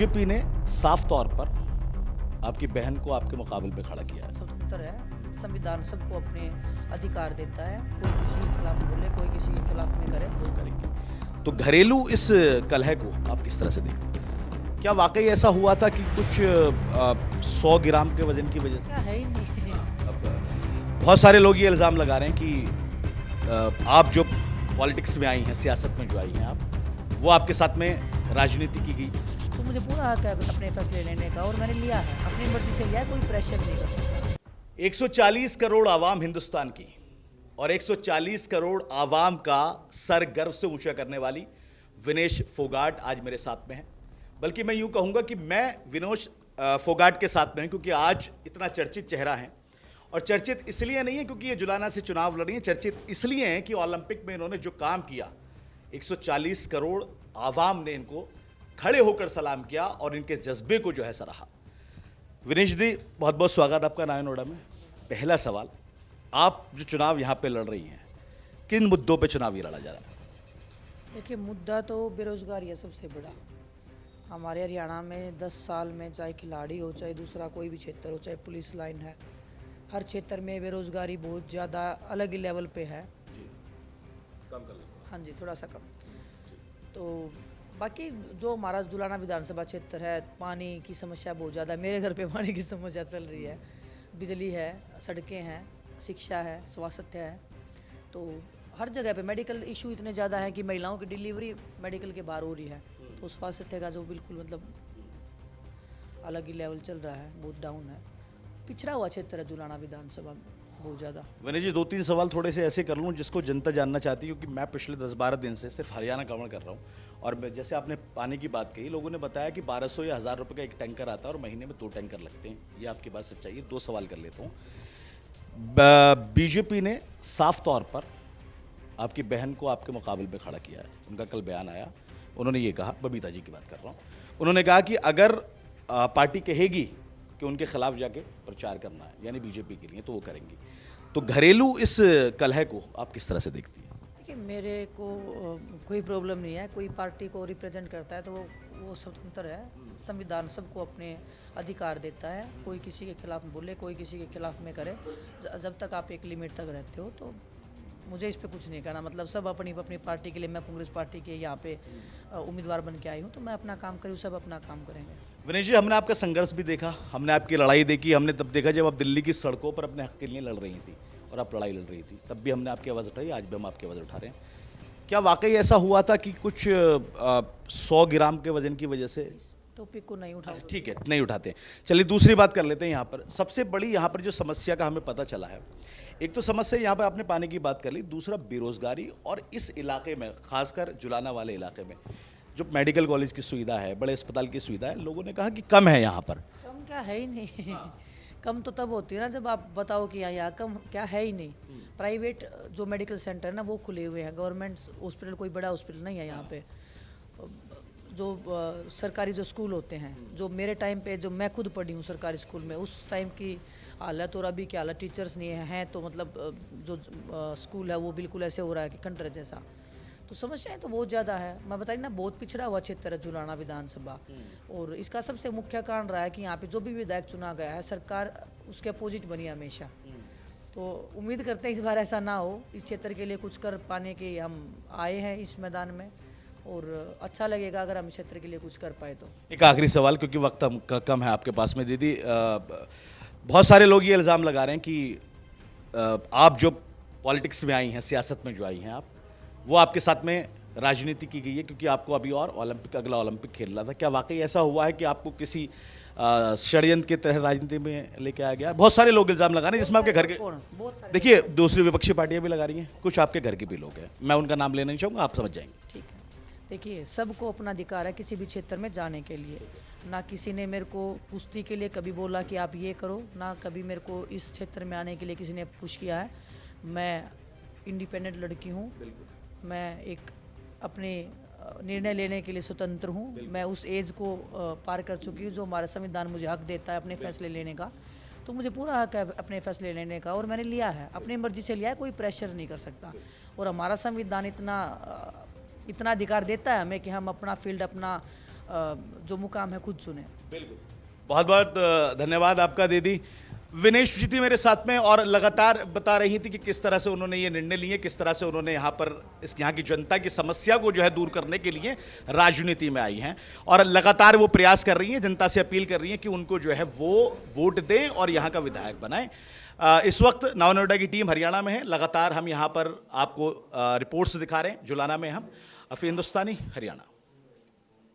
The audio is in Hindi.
बीजेपी ने साफ तौर पर आपकी बहन को आपके मुकाबले पे खड़ा किया है। स्वतंत्र है, संविधान सबको अपने अधिकार देता है, कोई किसी के खिलाफ बोले, कोई किसी के खिलाफ में करे वो करेंगे। तो घरेलू इस कलह को आप किस तरह से देखते हैं? क्या वाकई ऐसा हुआ था कि कुछ 100 ग्राम के वजन की वजह से? क्या है ही नहीं। अब बहुत सारे लोग ये इल्ज़ाम लगा रहे हैं कि आप जो पॉलिटिक्स में आई हैं, सियासत में जो आई हैं आप, वो आपके साथ में राजनीति की गई। तो मुझे पूरा हक है अपने फैसले लेने का और मैंने लिया है, अपनी मर्जी से लिया है, कोई प्रेशर नहीं कर सकता। 140 करोड़ आवाम हिंदुस्तान की और 140 करोड़ आवाम का सर गर्व से ऊंचा करने वाली विनेश फोगाट आज मेरे साथ में है। बल्कि मैं यूं कहूंगा कि मैं विनेश फोगाट के साथ में हूं क्योंकि आज इतना चर्चित चेहरा है। और चर्चित इसलिए नहीं है क्योंकि ये जुलाना से चुनाव लड़ रही है, चर्चित इसलिए है कि ओलंपिक में इन्होंने जो काम किया, 140 करोड़ आवाम ने इनको खड़े होकर सलाम किया और इनके जज्बे को जो है सराहा। विनेश जी, बहुत बहुत स्वागत आपका नया नोएडा में। पहला सवाल, आप जो चुनाव यहाँ पे लड़ रही हैं, किन मुद्दों पे चुनाव ये लड़ा जा रहा है? देखिए, मुद्दा तो बेरोजगारी है सबसे बड़ा। हमारे हरियाणा में 10 साल में चाहे खिलाड़ी हो, चाहे दूसरा कोई भी क्षेत्र हो, चाहे पुलिस लाइन है, हर क्षेत्र में बेरोजगारी बहुत ज़्यादा अलग ही लेवल पे है। जी, कम कर लो। हाँ जी, थोड़ा सा कम। तो बाकी जो हमारा जुलाना विधानसभा क्षेत्र है, पानी की समस्या बहुत ज़्यादा है। मेरे घर पे पानी की समस्या चल रही है, बिजली है, सड़कें हैं, शिक्षा है, स्वास्थ्य है। तो हर जगह पे मेडिकल इशू इतने ज़्यादा है कि महिलाओं की डिलीवरी मेडिकल के बाहर हो रही है। तो स्वास्थ्य का जो बिल्कुल मतलब अलग ही लेवल चल रहा है, बहुत डाउन है। पिछड़ा हुआ क्षेत्र है जुलाना विधानसभा में बहुत ज़्यादा। विनेश जी, 2-3 सवाल थोड़े से ऐसे कर लूँ जिसको जनता जानना चाहती है, क्योंकि मैं पिछले 10-12 दिन से सिर्फ हरियाणा कवर कर रहा हूँ। और जैसे आपने पानी की बात कही, लोगों ने बताया कि 1200 या 1000 रुपये का एक टैंकर आता है और महीने में 2 टैंकर लगते हैं। ये आपकी बात सच्चाई है? 2 सवाल कर लेता हूँ। बीजेपी ने साफ तौर पर आपकी बहन को आपके मुकाबले पे खड़ा किया है। उनका कल बयान आया, उन्होंने ये कहा, बबीता जी की बात कर रहा हूँ, उन्होंने कहा कि अगर पार्टी कहेगी कि उनके खिलाफ जाके प्रचार करना है, यानी बीजेपी के लिए, तो वो करेंगी। तो घरेलू इस कलह को आप किस तरह से देखती हैं? देखिए, मेरे को कोई प्रॉब्लम नहीं है। कोई पार्टी को रिप्रेजेंट करता है तो वो स्वतंत्र है, संविधान सबको अपने अधिकार देता है, कोई किसी के खिलाफ बोले, कोई किसी के खिलाफ में करे। जब तक आप एक लिमिट तक रहते हो तो मुझे इस पे कुछ नहीं कहना। मतलब सब अपनी अपनी पार्टी के लिए, मैं कांग्रेस पार्टी के यहाँ पे उम्मीदवार बन के आई हूँ, तो मैं अपना काम करूँ, सब अपना काम करेंगे। विनेश जी, हमने आपका संघर्ष भी देखा, हमने आपकी लड़ाई देखी, हमने तब देखा जब आप दिल्ली की सड़कों पर अपने हक के लिए लड़ रही थी और आप लड़ाई लड़ रही थी, तब भी हमने आपकी आवाज़ उठाई, आज भी हम आपकी आवाज़ उठा रहे हैं। क्या वाकई ऐसा हुआ था कि कुछ 100 ग्राम के वजन की वजह से? टॉपिक को नहीं उठा। ठीक है, नहीं उठाते। चलिए दूसरी बात कर लेते हैं। यहाँ पर सबसे बड़ी यहाँ पर जो समस्या का हमें पता चला है, एक तो समस्या यहाँ पर आपने पानी की बात कर ली, दूसरा बेरोजगारी। और इस इलाके में, खासकर जुलाना वाले इलाके में, जो मेडिकल कॉलेज की सुविधा है, बड़े अस्पताल की सुविधा है, लोगों ने कहा कि कम है यहाँ पर। कम क्या है ही नहीं। कम तो तब होती है ना जब आप बताओ कि यहाँ कम क्या है ही नहीं। प्राइवेट जो मेडिकल सेंटर है ना, वो खुले हुए हैं। गवर्नमेंट हॉस्पिटल कोई बड़ा हॉस्पिटल नहीं है यहाँ पे। जो सरकारी जो स्कूल होते हैं, जो मेरे टाइम पे, जो मैं खुद पढ़ी हूँ सरकारी स्कूल में, उस टाइम की हालत और अभी की हालत, टीचर्स नहीं हैं तो मतलब जो स्कूल है वो बिल्कुल ऐसे हो रहा है कि खंडर जैसा। तो समस्याएं तो बहुत ज़्यादा है। मैं बताई ना, बहुत पिछड़ा हुआ क्षेत्र है जुलाना विधानसभा। और इसका सबसे मुख्य कारण रहा है कि यहाँ पे जो भी विधायक चुना गया है, सरकार उसके अपोजिट बनी हमेशा। तो उम्मीद करते हैं इस बार ऐसा ना हो, इस क्षेत्र के लिए कुछ कर पाने के हम आए हैं इस मैदान में, और अच्छा लगेगा अगर हम इस क्षेत्र के लिए कुछ कर पाए तो। एक आखिरी सवाल, क्योंकि वक्त कम है आपके पास में दीदी। बहुत सारे लोग ये इल्ज़ाम लगा रहे हैं कि आप जो पॉलिटिक्स में आई हैं, सियासत में जो आई हैं आप, वो आपके साथ में राजनीति की गई है क्योंकि आपको अभी और अगला ओलंपिक खेलना था। क्या वाकई ऐसा हुआ है कि आपको किसी षड्यंत्र के तहत राजनीति में लेके आया गया? बहुत सारे लोग इल्ज़ाम लगा रहे हैं, जिसमें आपके घर के, देखिए दूसरी विपक्षी पार्टियां भी लगा रही हैं, कुछ आपके घर के भी लोग हैं, मैं उनका नाम लेना नहीं चाहूँगा, आप समझ जाएंगे। ठीक है, देखिए, सबको अपना अधिकार है किसी भी क्षेत्र में जाने के लिए। ना किसी ने मेरे को कुश्ती के लिए कभी बोला कि आप ये करो, ना कभी मेरे को इस क्षेत्र में आने के लिए किसी ने पुश किया है। मैं इंडिपेंडेंट लड़की हूँ, मैं एक अपने निर्णय लेने के लिए स्वतंत्र हूँ। मैं उस एज को पार कर चुकी हूँ जो हमारा संविधान मुझे हक देता है अपने फैसले लेने का। तो मुझे पूरा हक है अपने फैसले लेने का और मैंने लिया है, अपनी मर्जी से लिया है, कोई प्रेशर नहीं कर सकता। और हमारा संविधान इतना अधिकार देता है हमें कि हम अपना फील्ड, अपना जो मुकाम है खुद चुने। बिल्कुल, बहुत बहुत धन्यवाद आपका दीदी। विनेश जी थी मेरे साथ में और लगातार बता रही थी कि किस तरह से उन्होंने ये निर्णय लिए, किस तरह से उन्होंने यहाँ पर यहाँ की जनता की समस्या को जो है दूर करने के लिए राजनीति में आई हैं और लगातार वो प्रयास कर रही हैं, जनता से अपील कर रही हैं कि उनको जो है वो वोट दें और यहाँ का विधायक बनाएं। इस वक्त नव नोएडा की टीम हरियाणा में है, लगातार हम यहाँ पर आपको रिपोर्ट्स दिखा रहे हैं। जुलाना में हम अफी हिंदुस्तानी, हरियाणा।